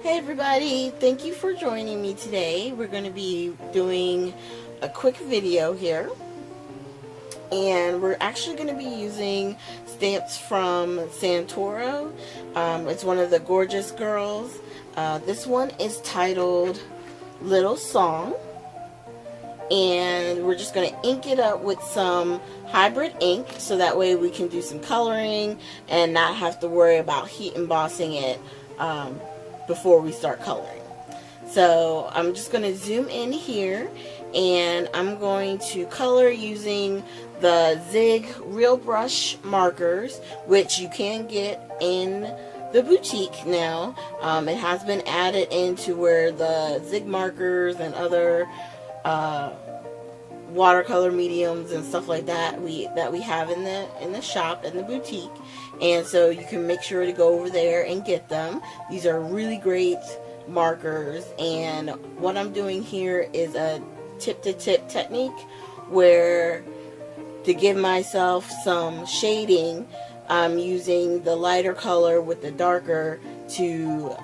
Hey everybody, thank you for joining me today. We're going to be doing a quick video here, and we're actually going to be using stamps from Santoro. It's one of the gorgeous girls. This one is titled Little Song, and we're just going to ink it up with some hybrid ink so that way we can do some coloring and not have to worry about heat embossing it before we start coloring. So I'm just going to zoom in here, and I'm going to color using the Zig Real Brush markers, which you can get in the boutique now. It has been added into where the Zig markers and other watercolor mediums and stuff like that we have in the shop, in the boutique, and so you can make sure to go over there and get them. These are really great markers, and what I'm doing here is a tip to tip technique where, to give myself some shading, I'm using the lighter color with the darker to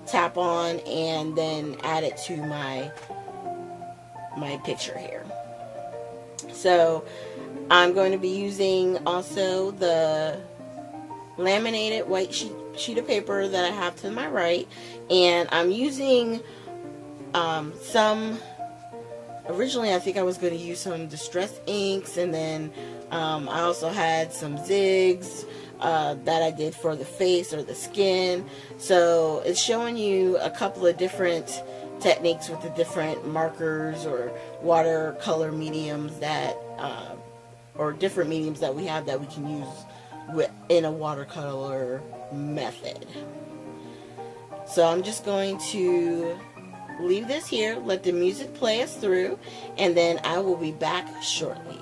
tap on and then add it to my picture here. So I'm going to be using also the laminated white sheet of paper that I have to my right, and I'm using originally I think I was going to use some distress inks, and then I also had some zigs that I did for the face or the skin. So it's showing you a couple of different techniques with the different markers or watercolor mediums that or different mediums that we have that we can use in a watercolor method. So I'm just going to leave this here, let the music play us through, and then I will be back shortly.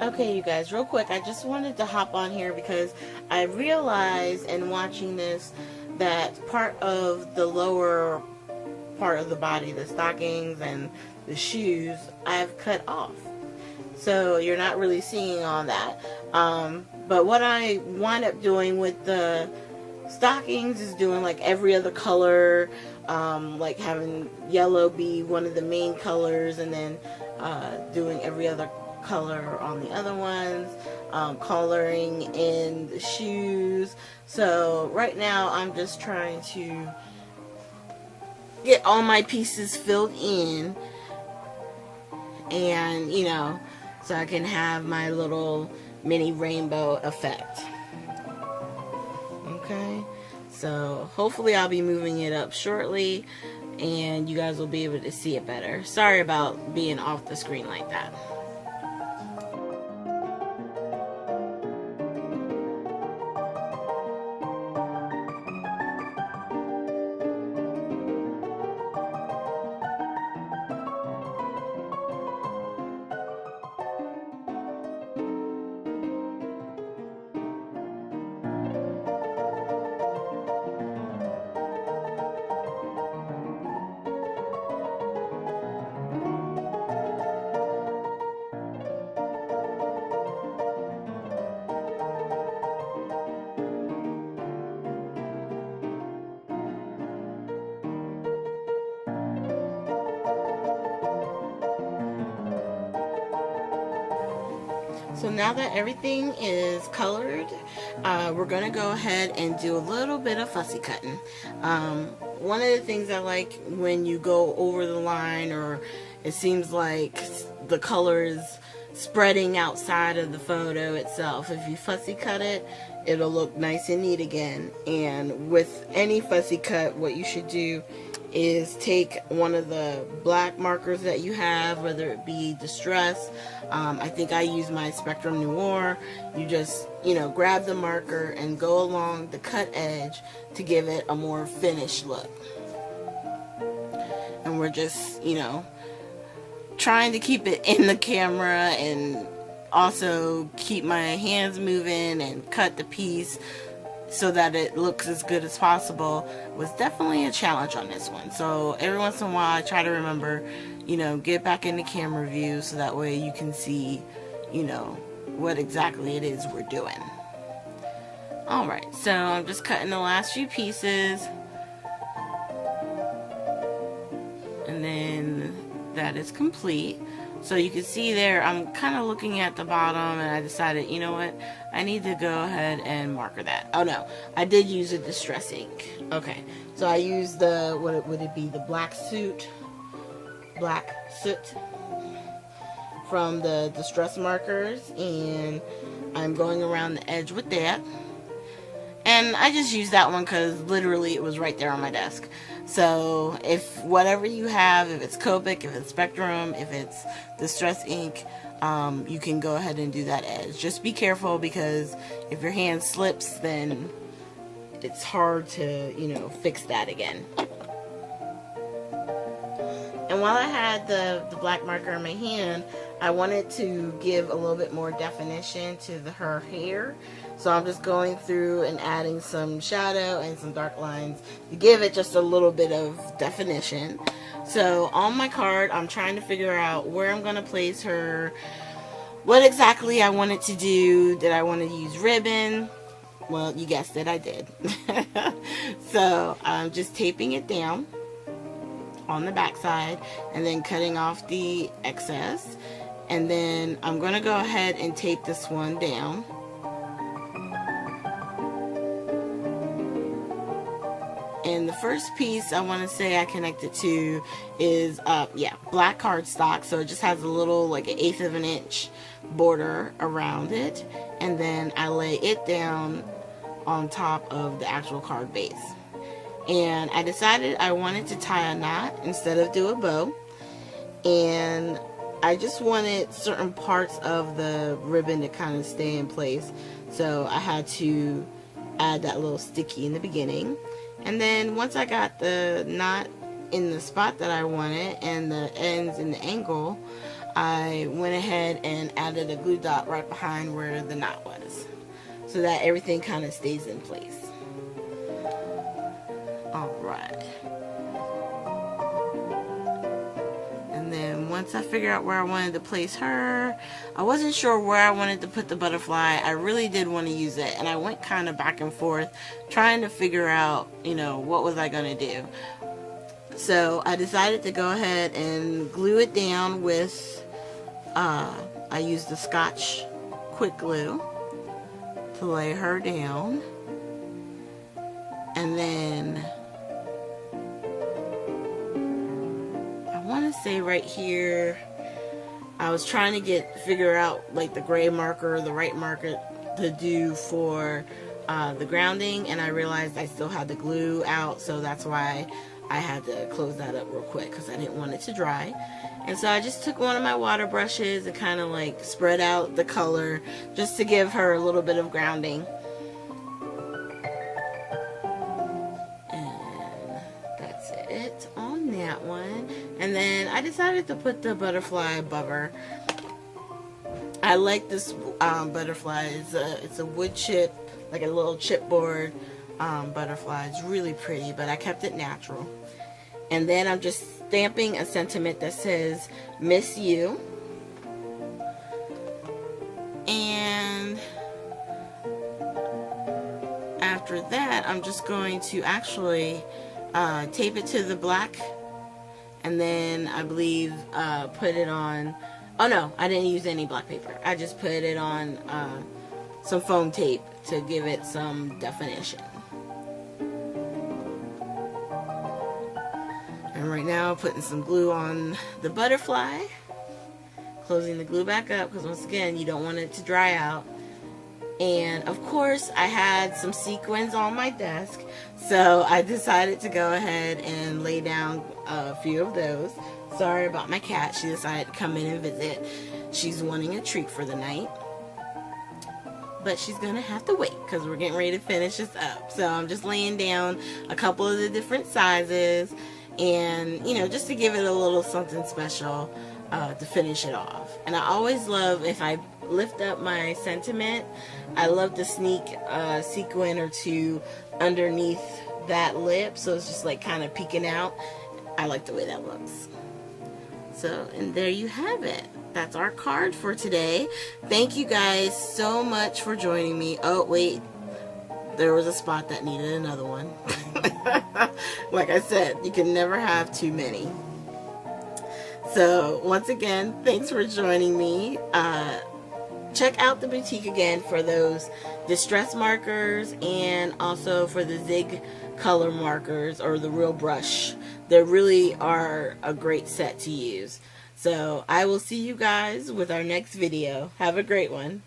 Okay, you guys, real quick, I just wanted to hop on here because I realized in watching this that part of the lower part of the body, the stockings and the shoes, I've cut off. So you're not really seeing all that. But what I wind up doing with the stockings is doing like every other color, like having yellow be one of the main colors, and then doing every other color on the other ones, coloring in the shoes. So right now I'm just trying to get all my pieces filled in, and so I can have my little mini rainbow effect. Okay, so hopefully I'll be moving it up shortly and you guys will be able to see it better. Sorry about being off the screen like that. So now that everything is colored, we're going to go ahead and do a little bit of fussy cutting. One of the things I like when you go over the line, or it seems like the color is spreading outside of the photo itself, if you fussy cut it, it'll look nice and neat again. And with any fussy cut, what you should do is take one of the black markers that you have, whether it be Distress. I think I use my Spectrum Noir. You just, grab the marker and go along the cut edge to give it a more finished look. And we're just, trying to keep it in the camera and also keep my hands moving and cut the piece so that it looks as good as possible was definitely a challenge on this one. So every once in a while I try to remember, get back in the camera view so that way you can see, what exactly it is we're doing. Alright, so I'm just cutting the last few pieces. And then that is complete. So you can see there, I'm kind of looking at the bottom and I decided, you know what, I need to go ahead and marker that. Oh no, I did use a Distress ink. Okay, so I used the, what would it be, the black soot from the Distress markers, and I'm going around the edge with that. And I just used that one because literally it was right there on my desk. So if whatever you have, if it's Copic, if it's Spectrum, if it's Distress ink, you can go ahead and do that edge. Just be careful because if your hand slips, then it's hard to, fix that again. And while I had the black marker in my hand, I wanted to give a little bit more definition to her hair. So I'm just going through and adding some shadow and some dark lines to give it just a little bit of definition. So on my card, I'm trying to figure out where I'm going to place her, what exactly I wanted to do. Did I want to use ribbon? Well, you guessed it, I did. So I'm just taping it down on the back side and then cutting off the excess. And then I'm going to go ahead and tape this one down. And the first piece I want to say I connected to is, black cardstock. So it just has a little, like an 1/8 of an inch border around it. And then I lay it down on top of the actual card base. And I decided I wanted to tie a knot instead of do a bow. And I just wanted certain parts of the ribbon to kind of stay in place. So I had to add that little sticky in the beginning. And then once I got the knot in the spot that I wanted and the ends in the angle, I went ahead and added a glue dot right behind where the knot was, so that everything kind of stays in place. Alright. And then once I figured out where I wanted to place her, I wasn't sure where I wanted to put the butterfly. I really did want to use it, and I went kind of back and forth trying to figure out, what was I going to do. So I decided to go ahead and glue it down with, I used the Scotch quick glue to lay her down. And then I want to say right here, I was trying to figure out like the gray marker, the right marker to do for the grounding, and I realized I still had the glue out, so that's why I had to close that up real quick because I didn't want it to dry. And so I just took one of my water brushes and kind of like spread out the color just to give her a little bit of grounding. And that's it on that one. And then I decided to put the butterfly above her. I like this butterfly. It's a wood chip, like a little chipboard butterfly. It's really pretty, but I kept it natural. And then I'm just stamping a sentiment that says, "Miss you." And after that, I'm just going to actually tape it to the black. And then I believe put it on, oh no, I didn't use any black paper. I just put it on some foam tape to give it some definition. And right now, putting some glue on the butterfly, closing the glue back up because once again, you don't want it to dry out. And of course, I had some sequins on my desk, so I decided to go ahead and lay down a few of those. Sorry about my cat. She decided to come in and visit. She's wanting a treat for the night. But she's going to have to wait because we're getting ready to finish this up. So I'm just laying down a couple of the different sizes. And, you know, just to give it a little something special to finish it off. And I always love, if I lift up my sentiment, I love to sneak a sequin or two underneath that lip. So it's just like kind of peeking out. I like the way that looks. So, and there you have it. That's our card for today. Thank you guys so much for joining me. Oh, wait. There was a spot that needed another one. Like I said, you can never have too many. So, once again, thanks for joining me. Check out the boutique again for those distress markers and also for the zig color markers or the real brush. They really are a great set to use. So I will see you guys with our next video. Have a great one.